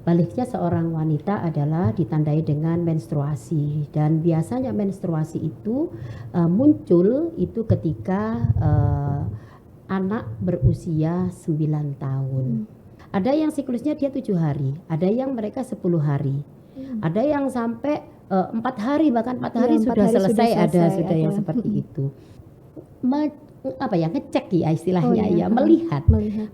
Baliknya seorang wanita adalah ditandai dengan menstruasi, dan biasanya menstruasi itu muncul itu ketika anak berusia 9 tahun. Ada yang siklusnya dia 7 hari, ada yang mereka 10 hari, ada yang sampai 4 hari, bahkan 4 hari Ya, 4 sudah hari selesai, sudah ada selesai, yang ada. seperti itu. Ngecek ya istilahnya, Oh, ya.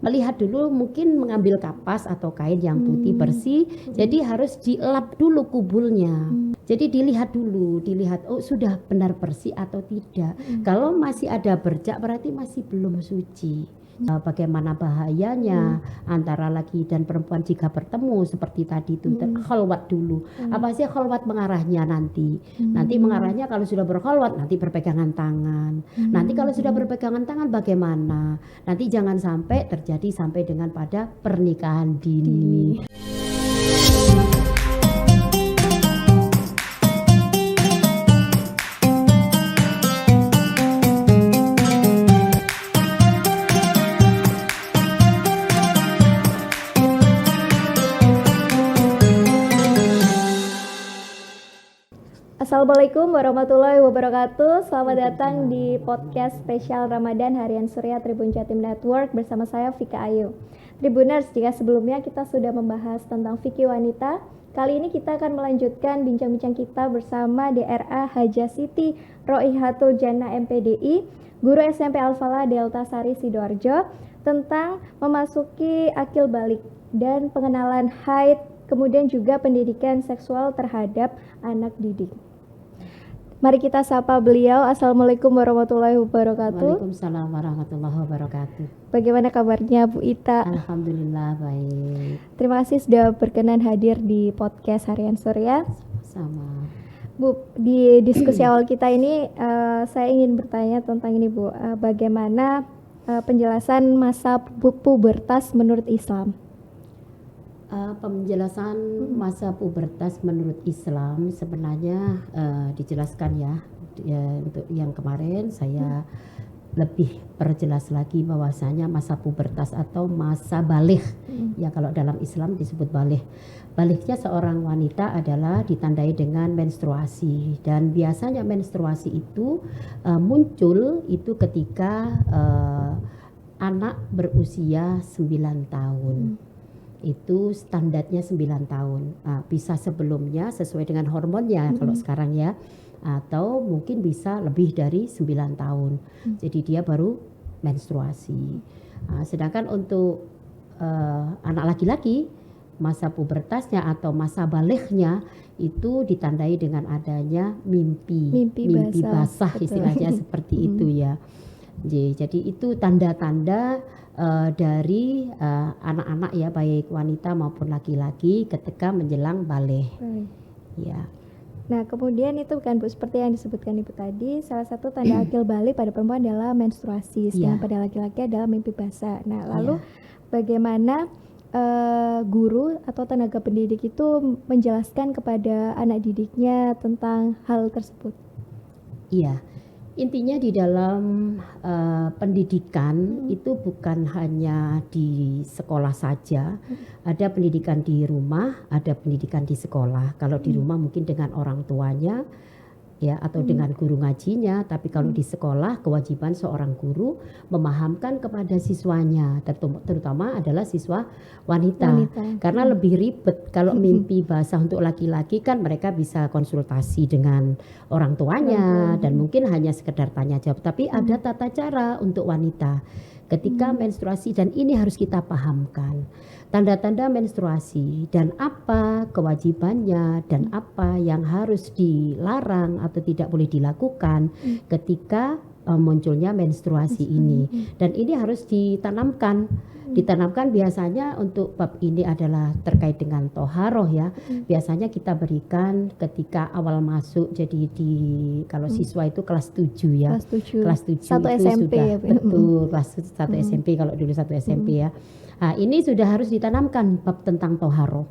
melihat dulu, mungkin mengambil kapas atau kain yang putih bersih. Jadi harus dilap dulu kubulnya. Jadi dilihat dulu, oh sudah benar bersih atau tidak. Kalau masih ada bercak berarti masih belum suci. Bagaimana bahayanya antara laki dan perempuan jika bertemu seperti tadi itu, khalwat dulu. Apa sih khalwat mengarahnya nanti? Nanti mengarahnya kalau sudah berkhalwat nanti berpegangan tangan. Nanti kalau sudah berpegangan tangan bagaimana? Nanti jangan sampai terjadi sampai dengan pada pernikahan dini. Assalamualaikum warahmatullahi wabarakatuh. Selamat datang di podcast spesial Ramadan Harian Surya Tribun Jatim Network bersama saya Vika Ayu. Tribuners, jika sebelumnya kita sudah membahas tentang fikih wanita, kali ini kita akan melanjutkan bincang-bincang kita bersama DRA Hajah Siti Roihatul Jannah MPDI, guru SMP Al-Falah Delta Sari Sidoarjo, tentang memasuki akil balik dan pengenalan haid, kemudian juga pendidikan seksual terhadap anak didik. Mari kita sapa beliau. Assalamualaikum warahmatullahi wabarakatuh. Waalaikumsalam warahmatullahi wabarakatuh. Bagaimana kabarnya Bu Ita? Alhamdulillah baik. Terima kasih sudah berkenan hadir di podcast Harian Surya. Sama. Bu, di diskusi awal kita ini saya ingin bertanya tentang ini Bu, bagaimana penjelasan masa pubertas menurut Islam? Penjelasan masa pubertas menurut Islam sebenarnya dijelaskan ya, untuk yang kemarin saya lebih perjelas lagi bahwasanya masa pubertas atau masa baligh, ya kalau dalam Islam disebut baligh. Balighnya seorang wanita adalah ditandai dengan menstruasi, dan biasanya menstruasi itu muncul itu ketika anak berusia 9 tahun. Itu standarnya 9 tahun. Bisa sebelumnya sesuai dengan hormonnya kalau sekarang ya, atau mungkin bisa lebih dari 9 tahun. Jadi dia baru menstruasi. Sedangkan untuk anak laki-laki, masa pubertasnya atau masa balighnya itu ditandai dengan adanya mimpi basah istilahnya seperti itu ya. Jadi itu tanda-tanda dari anak-anak ya, baik wanita maupun laki-laki ketika menjelang baligh. Ya. Nah, kemudian itu kan Bu, seperti yang disebutkan Ibu tadi, salah satu tanda akil baligh pada perempuan adalah menstruasi, sedangkan pada laki-laki adalah mimpi basah. Nah, lalu bagaimana guru atau tenaga pendidik itu menjelaskan kepada anak didiknya tentang hal tersebut? Iya. Intinya di dalam pendidikan itu bukan hanya di sekolah saja, ada pendidikan di rumah, ada pendidikan di sekolah. Kalau di rumah mungkin dengan orang tuanya ya, atau dengan guru ngajinya, tapi kalau di sekolah kewajiban seorang guru memahamkan kepada siswanya, terutama adalah siswa wanita. Karena lebih ribet kalau mimpi basah untuk laki-laki kan mereka bisa konsultasi dengan orang tuanya dan mungkin hanya sekedar tanya jawab, tapi ada tata cara untuk wanita ketika menstruasi, dan ini harus kita pahamkan tanda-tanda menstruasi dan apa kewajibannya dan apa yang harus dilarang atau tidak boleh dilakukan ketika munculnya menstruasi ini. Dan ini harus ditanamkan biasanya untuk bab ini adalah terkait dengan toharoh ya. Biasanya kita berikan ketika awal masuk, jadi kalau siswa itu kelas 7 ya. Kelas 7 satu itu SMP sudah ya, betul, kelas 1 SMP kalau dulu 1 SMP ya. Ini sudah harus ditanamkan bab tentang toharoh.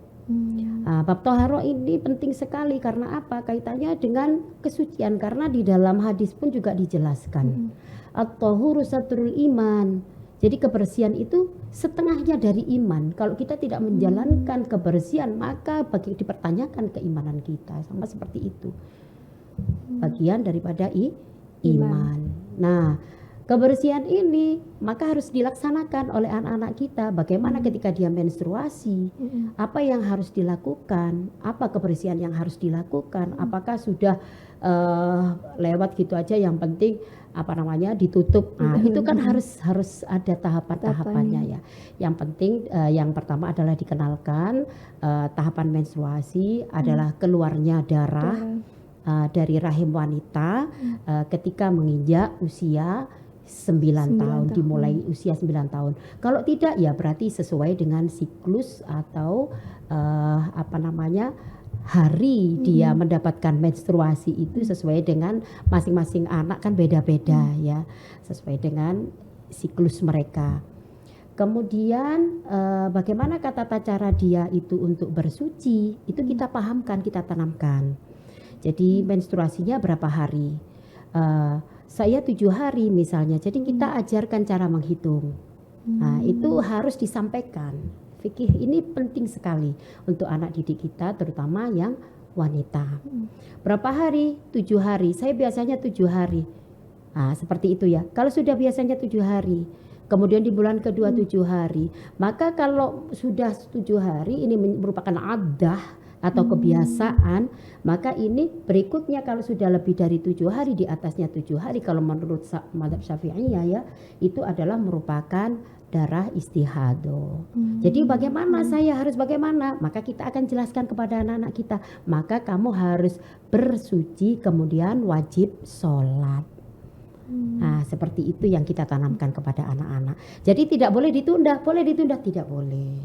Bab toharoh ini penting sekali karena apa? Kaitannya dengan kesucian, karena di dalam hadis pun juga dijelaskan. At-tahuru satrul iman. Jadi kebersihan itu setengahnya dari iman. Kalau kita tidak menjalankan kebersihan, maka bagi dipertanyakan keimanan kita. Sama seperti itu. Bagian daripada iman. Nah, kebersihan ini maka harus dilaksanakan oleh anak-anak kita. Bagaimana ketika dia menstruasi? Apa yang harus dilakukan? Apa kebersihan yang harus dilakukan? Apakah sudah lewat gitu aja, yang penting ditutup. Nah, itu kan harus ada tahapan-tahapannya ya. Yang penting yang pertama adalah dikenalkan tahapan menstruasi adalah keluarnya darah dari rahim wanita ketika menginjak usia 9 tahun, dimulai usia 9 tahun. Kalau tidak ya berarti sesuai dengan siklus atau hari dia mendapatkan menstruasi itu sesuai dengan masing-masing anak kan beda-beda ya, sesuai dengan siklus mereka. Kemudian bagaimana tata cara dia itu untuk bersuci, itu kita pahamkan, kita tanamkan. Jadi menstruasinya berapa hari? Saya 7 hari misalnya, jadi kita ajarkan cara menghitung. Nah, itu harus disampaikan. Fikih ini penting sekali untuk anak didik kita, terutama yang wanita. Berapa hari? 7 hari. Saya biasanya 7 hari. Nah, seperti itu ya. Kalau sudah biasanya 7 hari, kemudian di bulan kedua 7 hari, maka kalau sudah 7 hari ini merupakan adah atau kebiasaan, maka ini berikutnya kalau sudah lebih dari 7 hari, di atasnya 7 hari, kalau menurut mazhab Syafi'iyah ya, itu adalah merupakan darah istihadah. Jadi bagaimana saya harus bagaimana? Maka kita akan jelaskan kepada anak-anak kita, maka kamu harus bersuci, kemudian wajib sholat. Nah, seperti itu yang kita tanamkan kepada anak-anak. Jadi tidak boleh ditunda, tidak boleh.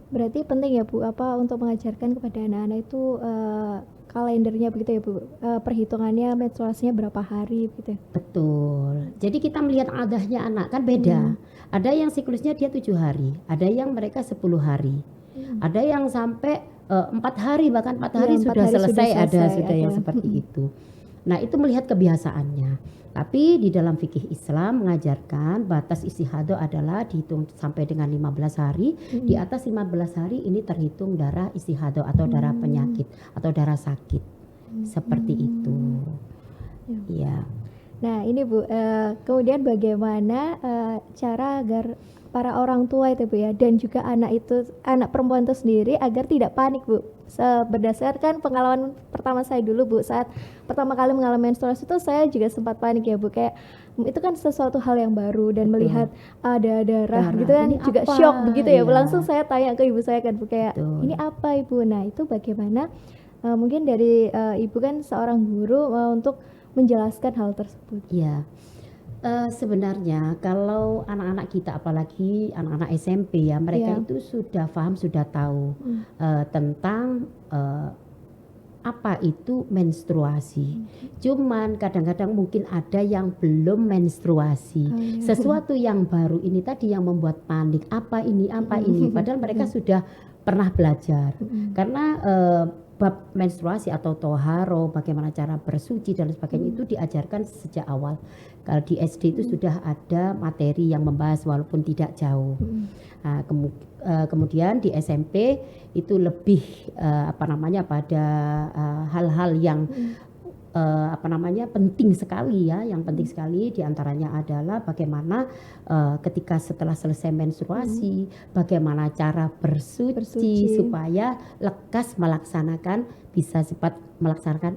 Berarti penting ya Bu, untuk mengajarkan kepada anak-anak itu kalendernya begitu ya Bu, perhitungannya menstruasinya berapa hari begitu ya? Betul. Jadi kita melihat adahnya anak kan beda. Ada yang siklusnya dia 7 hari, ada yang mereka 10 hari, ada yang sampai 4 hari, bahkan 4 hari sudah selesai, ada yang seperti itu. Nah, itu melihat kebiasaannya. Tapi di dalam fikih Islam mengajarkan batas istihadah adalah dihitung sampai dengan 15 hari. Di atas 15 hari ini terhitung darah istihadah atau darah penyakit atau darah sakit. Seperti itu. Ya. Nah, ini Bu, kemudian bagaimana cara agar para orang tua itu Bu ya, dan juga anak perempuan itu sendiri agar tidak panik Bu. Berdasarkan pengalaman pertama saya dulu Bu, saat pertama kali mengalami menstruasi itu saya juga sempat panik ya Bu, kayak itu kan sesuatu hal yang baru dan melihat ada darah gitu kan ini juga shock begitu ya Bu. Langsung saya tanya ke ibu saya kan Bu, kayak ini apa Ibu? Nah, itu bagaimana mungkin dari ibu kan seorang guru untuk menjelaskan hal tersebut. Ya, sebenarnya kalau anak-anak kita, apalagi anak-anak SMP ya, mereka itu sudah paham, sudah tahu tentang apa itu menstruasi. Cuman kadang-kadang mungkin ada yang belum menstruasi. Sesuatu yang baru ini tadi yang membuat panik. Apa ini? Padahal mereka sudah pernah belajar. Karena bab menstruasi atau toharo, bagaimana cara bersuci dan sebagainya itu diajarkan sejak awal. Kalau di SD itu sudah ada materi yang membahas walaupun tidak jauh. Nah, kemudian di SMP itu lebih pada hal-hal yang penting sekali ya, yang penting sekali diantaranya adalah bagaimana ketika setelah selesai menstruasi, bagaimana cara bersuci supaya lekas bisa cepat melaksanakan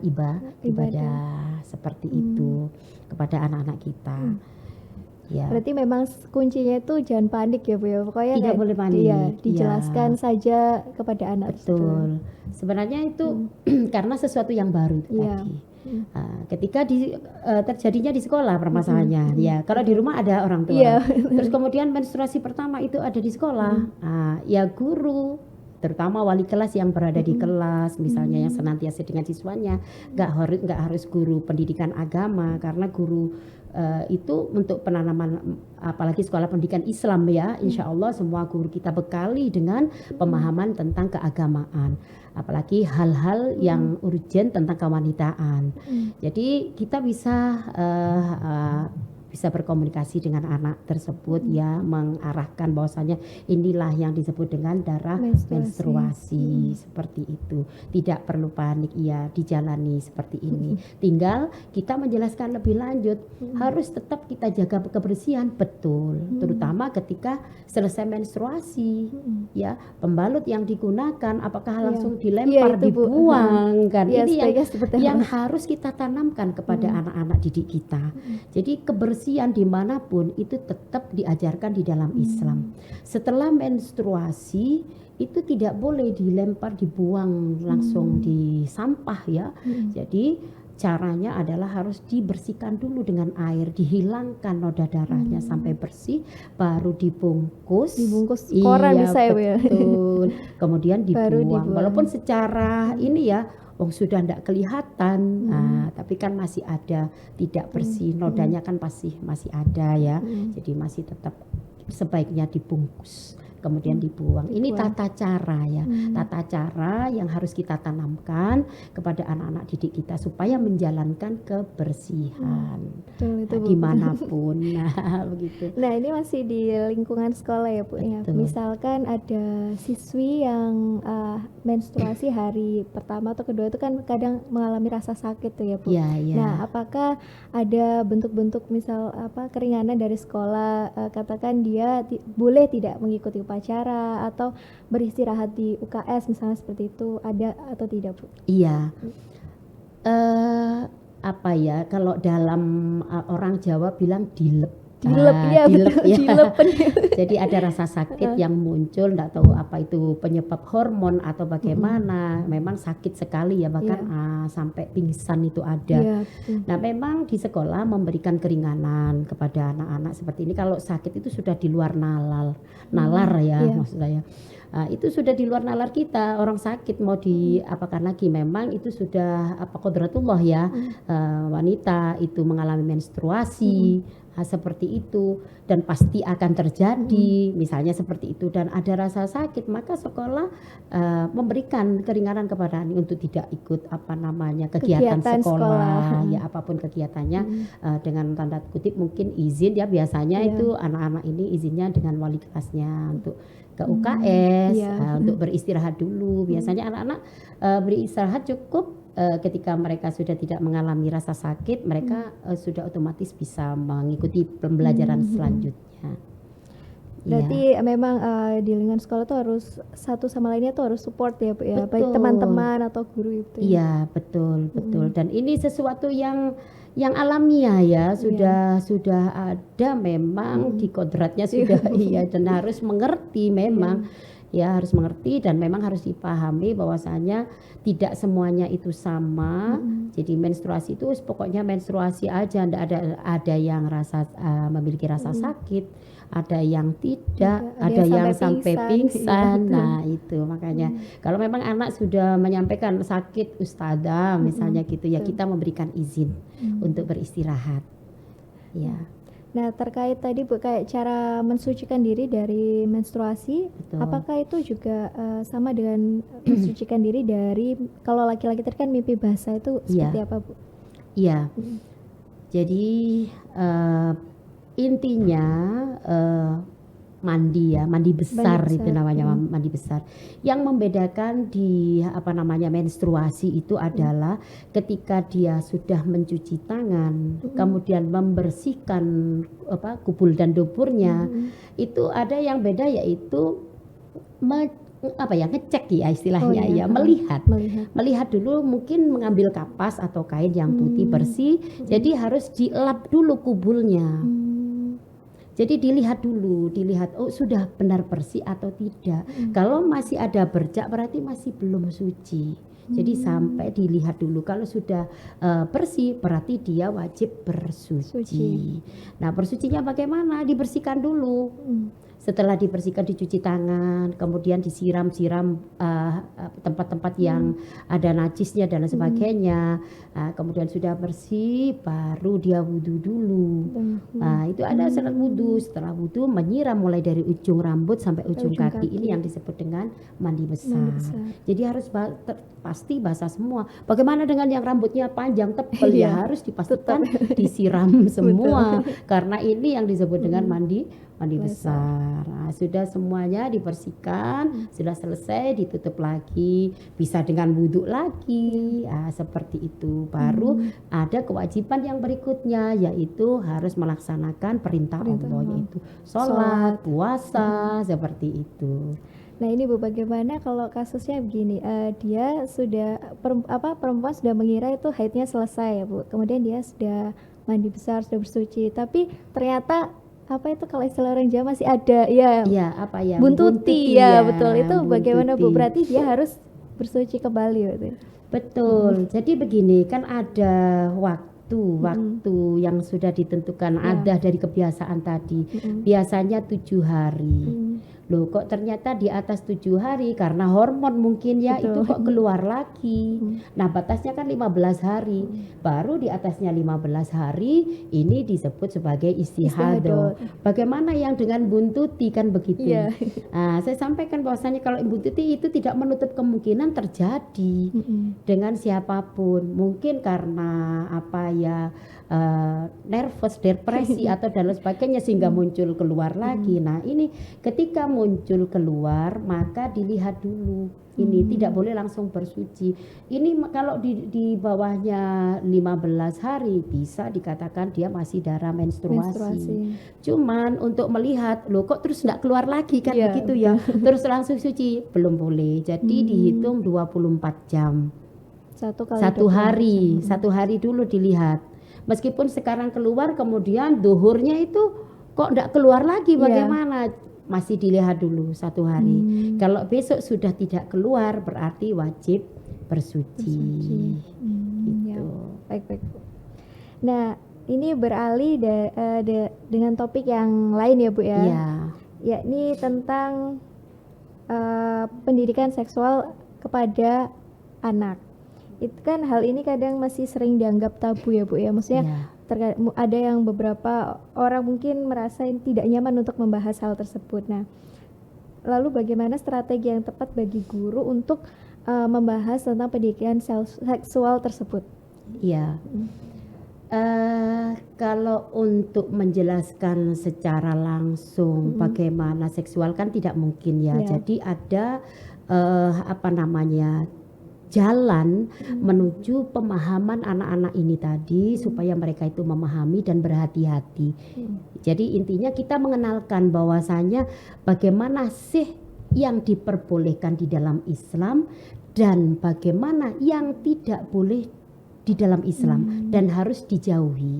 ibadah seperti itu kepada anak-anak kita. Ya. Berarti memang kuncinya itu jangan panik ya Bu ya, pokoknya tidak boleh panik. Dijelaskan saja kepada anak. Betul. Sebenarnya itu karena sesuatu yang baru itu tadi. Ketika terjadinya di sekolah permasalahannya, ya kalau di rumah ada orang tua, terus kemudian menstruasi pertama itu ada di sekolah, ya guru, terutama wali kelas yang berada di kelas, misalnya yang senantiasa dengan siswanya, nggak harus guru pendidikan agama, karena guru itu untuk penanaman, apalagi sekolah pendidikan Islam ya, insya Allah semua guru kita bekali dengan pemahaman tentang keagamaan, apalagi hal-hal yang urgent tentang kewanitaan. Jadi kita bisa bisa berkomunikasi dengan anak tersebut ya, mengarahkan bahwasanya inilah yang disebut dengan darah menstruasi. Seperti itu. Tidak perlu panik ya, dijalani seperti ini. Tinggal kita menjelaskan lebih lanjut, harus tetap kita jaga kebersihan, betul, terutama ketika selesai menstruasi ya, pembalut yang digunakan apakah langsung dilempar, dibuang kan, ini yang harus kita tanamkan kepada anak-anak didik kita. Jadi kebersihan dimanapun itu tetap diajarkan di dalam Islam. Setelah menstruasi itu tidak boleh dilempar, dibuang langsung di sampah ya. Jadi caranya adalah harus dibersihkan dulu dengan air, dihilangkan noda darahnya sampai bersih, baru dibungkus koran bisa ya. Betul. Kemudian dibuang. Walaupun secara ini ya, sudah tidak kelihatan, tapi kan masih ada tidak bersih, nodanya kan masih ada ya. Jadi masih tetap sebaiknya dibungkus, kemudian dibuang. Ini tata cara ya, tata cara yang harus kita tanamkan kepada anak-anak didik kita supaya menjalankan kebersihan dimanapun. Nah, begitu. Nah, ini masih di lingkungan sekolah ya Bu ya. Misalkan ada siswi yang menstruasi hari pertama atau kedua itu kan kadang mengalami rasa sakit tuh ya Bu. Nah, apakah ada bentuk-bentuk misal keringanan dari sekolah, katakan dia boleh tidak mengikuti upacara atau beristirahat di UKS misalnya, seperti itu, ada atau tidak Bu? Iya. Kalau dalam orang Jawa bilang dilep ya. Jadi ada rasa sakit yang muncul, tidak tahu apa itu penyebab hormon atau bagaimana, memang sakit sekali ya, bahkan sampai pingsan itu ada. Nah, memang di sekolah memberikan keringanan kepada anak-anak seperti ini. Kalau sakit itu sudah di luar nalar ya, maksud saya. Itu sudah di luar nalar kita. Orang sakit mau diapakan lagi, memang itu sudah qodratullah ya. Wanita itu mengalami menstruasi seperti itu dan pasti akan terjadi, misalnya seperti itu, dan ada rasa sakit, maka sekolah memberikan keringanan kepada anak untuk tidak ikut kegiatan sekolah ya, apapun kegiatannya, dengan tanda kutip mungkin izin ya, biasanya itu anak-anak ini izinnya dengan wali kelasnya untuk ke UKS, untuk beristirahat dulu. Biasanya anak-anak beristirahat cukup ketika mereka sudah tidak mengalami rasa sakit, mereka sudah otomatis bisa mengikuti pembelajaran selanjutnya. Berarti memang di lingkungan sekolah tuh harus satu sama lainnya tuh harus support ya Bu ya, baik teman-teman atau guru itu. Iya, betul. Dan ini sesuatu yang alamiah ya, sudah ada memang di kodratnya sudah dan harus mengerti memang. Ya, harus mengerti dan memang harus dipahami bahwasanya tidak semuanya itu sama. Jadi menstruasi itu pokoknya menstruasi aja, enggak ada yang memiliki rasa sakit, ada yang tidak, ada yang sampai pingsan. Nah, itu makanya kalau memang anak sudah menyampaikan sakit ustadzah misalnya gitu ya, kita memberikan izin untuk beristirahat. Ya. Nah, terkait tadi Bu, kayak cara mensucikan diri dari menstruasi, apakah itu juga sama dengan mensucikan diri dari, kalau laki-laki kan mimpi basah itu seperti apa Bu? Iya. Jadi intinya mandi besar itu namanya, mandi besar. Yang membedakan di menstruasi itu adalah ketika dia sudah mencuci tangan, kemudian membersihkan kubul dan duburnya, itu ada yang beda, yaitu ngecek ya istilahnya, melihat dulu, mungkin mengambil kapas atau kain yang putih bersih, jadi harus dielap dulu kubulnya. Jadi dilihat dulu, sudah benar bersih atau tidak. Kalau masih ada bercak berarti masih belum suci. Jadi sampai dilihat dulu. Kalau sudah bersih berarti dia wajib bersuci. Nah, bersucinya bagaimana? Dibersihkan dulu. Setelah dibersihkan dicuci tangan, kemudian disiram-siram tempat-tempat yang ada najisnya dan lain sebagainya. Kemudian sudah bersih, baru dia wudhu dulu. Nah, itu ada salat wudhu. Setelah wudhu menyiram mulai dari ujung rambut sampai ujung kaki. Ini yang disebut dengan mandi besar. Jadi harus pasti basah semua. Bagaimana dengan yang rambutnya panjang tebal? Ya harus dipastikan disiram semua. Karena ini yang disebut dengan mandi besar. Nah, sudah semuanya dibersihkan, sudah selesai ditutup lagi, bisa dengan wudhu lagi. Seperti itu. Baru ada kewajiban yang berikutnya, yaitu harus melaksanakan perintah Allah, yaitu sholat, puasa, seperti itu. Nah ini Bu, bagaimana kalau kasusnya begini, dia sudah perempuan sudah mengira itu haidnya selesai ya Bu, kemudian dia sudah mandi besar, sudah bersuci, tapi ternyata itu kalau istilah orang Jawa masih ada buntuti ya, betul. Itu bagaimana Bu? Berarti dia harus bersuci kembali gitu. Betul. Jadi begini, kan ada waktu yang sudah ditentukan, ada dari kebiasaan tadi. Biasanya 7 hari. Loh kok ternyata di atas 7 hari karena hormon mungkin ya, itu kok keluar lagi. Nah batasnya kan 15 hari. Baru di atasnya 15 hari ini disebut sebagai istihadah. Bagaimana yang dengan buntuti, kan begitu. Nah, saya sampaikan bahwasanya kalau buntuti itu tidak menutup kemungkinan terjadi dengan siapapun. Mungkin karena nervous, depresi atau dan lain sebagainya sehingga muncul keluar lagi. Nah ini ketika muncul keluar maka dilihat dulu, ini tidak boleh langsung bersuci. Ini kalau di bawahnya 15 hari bisa dikatakan dia masih darah menstruasi. Cuman untuk melihat loh kok terus nggak keluar lagi kan begitu ya, terus langsung suci belum boleh. Jadi dihitung 24 jam. Satu hari dulu dilihat. Meskipun sekarang keluar kemudian duhurnya itu kok enggak keluar lagi, bagaimana? Masih dilihat dulu 1 hari. Kalau besok sudah tidak keluar berarti wajib bersuci. Gitu. Baik. Nah ini beralih dengan topik yang lain ya Bu ya. Yakni tentang pendidikan seksual kepada anak. Itu kan hal ini kadang masih sering dianggap tabu ya Bu ya, maksudnya ada yang beberapa orang mungkin merasa tidak nyaman untuk membahas hal tersebut. Nah lalu bagaimana strategi yang tepat bagi guru untuk membahas tentang pendidikan seksual tersebut? Kalau untuk menjelaskan secara langsung bagaimana seksual kan tidak mungkin ya. Jadi ada jalan menuju pemahaman anak-anak ini tadi supaya mereka itu memahami dan berhati-hati. Jadi intinya kita mengenalkan bahwasanya bagaimana sih yang diperbolehkan di dalam Islam dan bagaimana yang tidak boleh di dalam Islam dan harus dijauhi.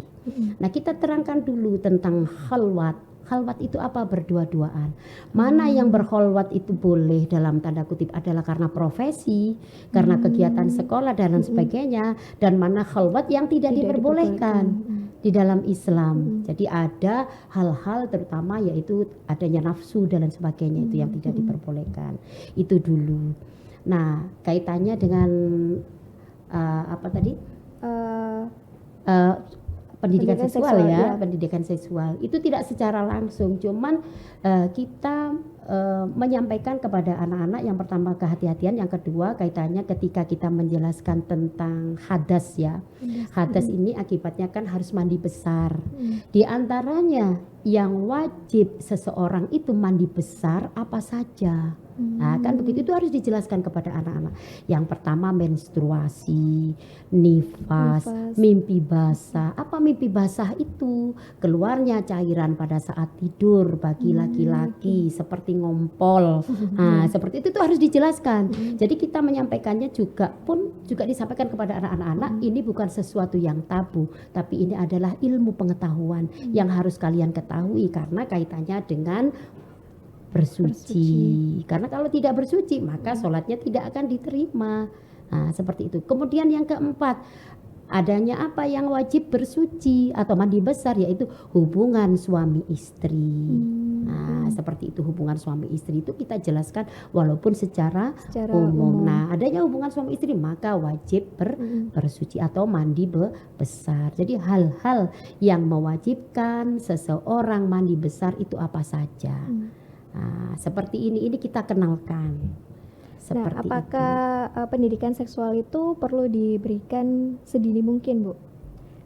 Nah kita terangkan dulu tentang khalwat. Khalwat itu apa? Berdua-duaan. Mana yang berkhalwat itu boleh dalam tanda kutip adalah karena profesi, karena kegiatan sekolah dan lain sebagainya, dan mana khalwat yang tidak diperbolehkan di dalam Islam. Jadi ada hal-hal terutama yaitu adanya nafsu dan lain sebagainya itu yang tidak diperbolehkan. Itu dulu. Nah kaitannya dengan pendidikan seksual ya, pendidikan seksual itu tidak secara langsung, cuman kita menyampaikan kepada anak-anak yang pertama kehati-hatian, yang kedua kaitannya ketika kita menjelaskan tentang hadas ya. Hadas ini akibatnya kan harus mandi besar. Di antaranya yang wajib seseorang itu mandi besar apa saja. Nah kan begitu, itu harus dijelaskan kepada anak-anak. Yang pertama menstruasi, nifas, mimpi basah. Apa mimpi basah itu? Keluarnya cairan pada saat tidur bagi laki-laki seperti ngompol. Nah seperti itu tuh harus dijelaskan. Jadi kita menyampaikannya juga disampaikan kepada anak-anak. Ini bukan sesuatu yang tabu, tapi ini adalah ilmu pengetahuan yang harus kalian ketahui karena kaitannya dengan bersuci. Karena kalau tidak bersuci maka sholatnya tidak akan diterima. Nah seperti itu. Kemudian yang keempat, adanya apa yang wajib bersuci atau mandi besar, yaitu hubungan suami istri. Nah, seperti itu hubungan suami istri itu kita jelaskan walaupun secara umum. Nah, adanya hubungan suami istri maka wajib bersuci atau mandi besar. Jadi hal-hal yang mewajibkan seseorang mandi besar itu apa saja. Nah, seperti ini kita kenalkan. Nah, apakah pendidikan seksual itu perlu diberikan sedini mungkin, Bu?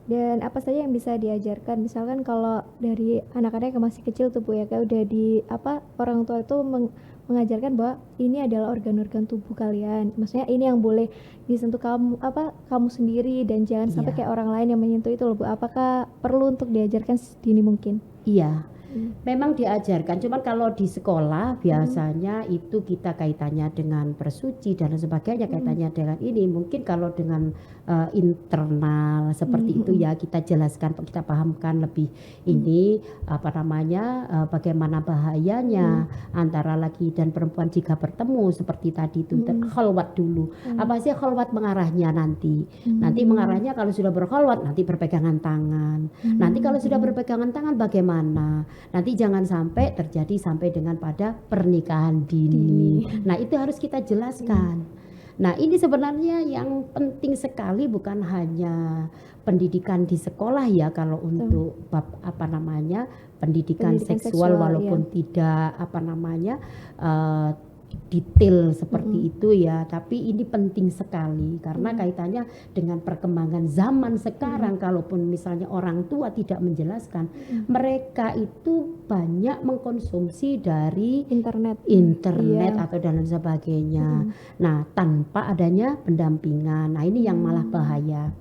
Dan apa saja yang bisa diajarkan? Misalkan kalau dari anak-anak yang masih kecil tuh Bu ya, kayak udah orang tua itu mengajarkan bahwa ini adalah organ-organ tubuh kalian. Maksudnya ini yang boleh disentuh kamu sendiri dan jangan sampai kayak orang lain yang menyentuh itu loh Bu. Apakah perlu untuk diajarkan sedini mungkin? Iya. Memang diajarkan, cuman kalau di sekolah biasanya itu kita kaitannya dengan bersuci dan sebagainya, kaitannya dengan ini. Mungkin kalau dengan internal seperti itu ya kita jelaskan, kita pahamkan lebih ini bagaimana bahayanya antara laki dan perempuan jika bertemu seperti tadi itu. Khalwat dulu. Apa sih khalwat mengarahnya nanti? Nanti mengarahnya kalau sudah berkhalwat nanti berpegangan tangan. Nanti kalau sudah berpegangan tangan bagaimana? Nanti jangan sampai terjadi sampai dengan pada pernikahan dini. Nah, itu harus kita jelaskan. Nah, ini sebenarnya yang penting sekali, bukan hanya pendidikan di sekolah ya kalau untuk pendidikan seksual walaupun tidak detail seperti itu ya, tapi ini penting sekali karena kaitannya dengan perkembangan zaman sekarang. Kalaupun misalnya orang tua tidak menjelaskan, mereka itu banyak mengkonsumsi dari internet atau dan sebagainya. Nah, tanpa adanya pendampingan, nah ini yang malah bahaya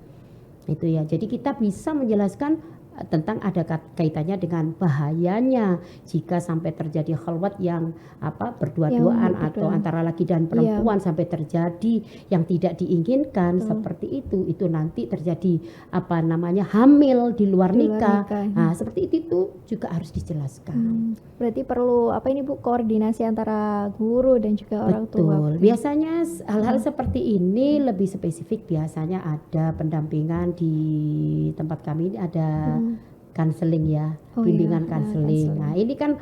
itu ya. Jadi kita bisa menjelaskan tentang ada kaitannya dengan bahayanya jika sampai terjadi khalwat yang berdua-duaan atau antara laki dan perempuan sampai terjadi yang tidak diinginkan seperti itu nanti terjadi hamil di luar nikah. Nah, seperti itu juga harus dijelaskan. Berarti perlu Bu, koordinasi antara guru dan juga orang tua. Betul. Biasanya hal-hal seperti ini lebih spesifik, biasanya ada pendampingan di tempat kami ini ada kanseling ya, bimbingan kanseling. Nah, ini kan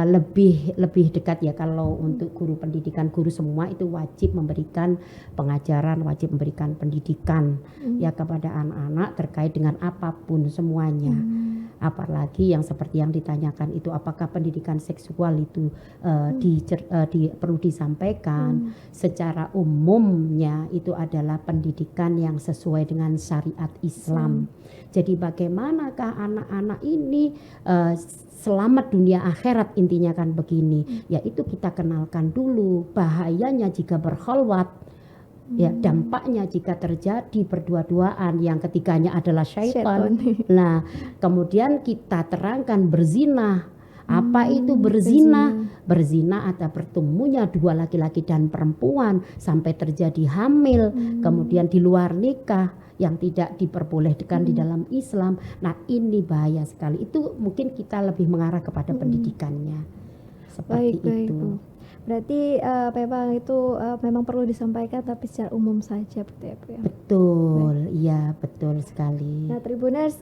lebih dekat ya. Kalau untuk guru pendidikan, guru semua itu wajib memberikan pengajaran, wajib memberikan pendidikan ya kepada anak-anak terkait dengan apapun semuanya. Apalagi yang seperti yang ditanyakan itu, apakah pendidikan seksual itu perlu disampaikan. Secara umumnya itu adalah pendidikan yang sesuai dengan syariat Islam. Jadi bagaimanakah anak-anak ini selamat dunia akhirat, intinya kan begini, yaitu kita kenalkan dulu bahayanya jika berkhalwat, ya dampaknya jika terjadi berdua-duaan, yang ketiganya adalah syaitan. Nah, kemudian kita terangkan berzina. Apa itu berzina? Berzina atau bertemunya dua laki-laki dan perempuan sampai terjadi hamil, kemudian di luar nikah yang tidak diperbolehkan di dalam Islam. Nah, ini bahaya sekali. Itu mungkin kita lebih mengarah kepada pendidikannya. Seperti itu. Berarti memang itu memang perlu disampaikan tapi secara umum saja, betul ya? Betul, iya betul sekali. Nah, Tribuners,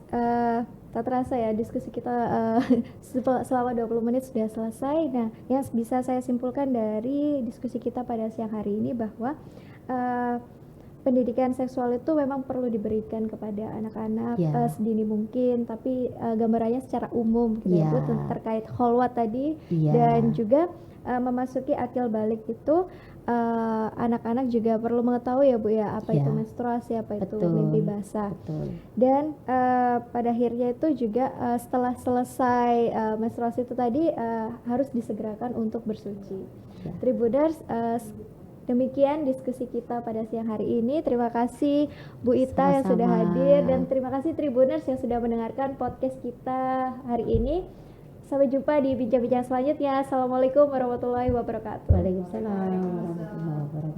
tak terasa ya diskusi kita selama 20 menit sudah selesai. Nah, yang bisa saya simpulkan dari diskusi kita pada siang hari ini bahwa pendidikan seksual itu memang perlu diberikan kepada anak-anak sedini mungkin, tapi gambarannya secara umum gitu ya, terkait khalwat tadi dan juga memasuki akil balik itu anak-anak juga perlu mengetahui ya Bu ya, apa itu menstruasi, apa itu mimpi basah. Dan pada akhirnya itu juga setelah selesai menstruasi itu tadi harus disegerakan untuk bersuci. Tribuners, demikian diskusi kita pada siang hari ini. Terima kasih Bu Ita yang sudah hadir, dan terima kasih Tribuners yang sudah mendengarkan podcast kita hari ini. Sampai jumpa di bincang-bincang selanjutnya. Assalamualaikum warahmatullahi wabarakatuh. Waalaikumsalam warahmatullahi wabarakatuh.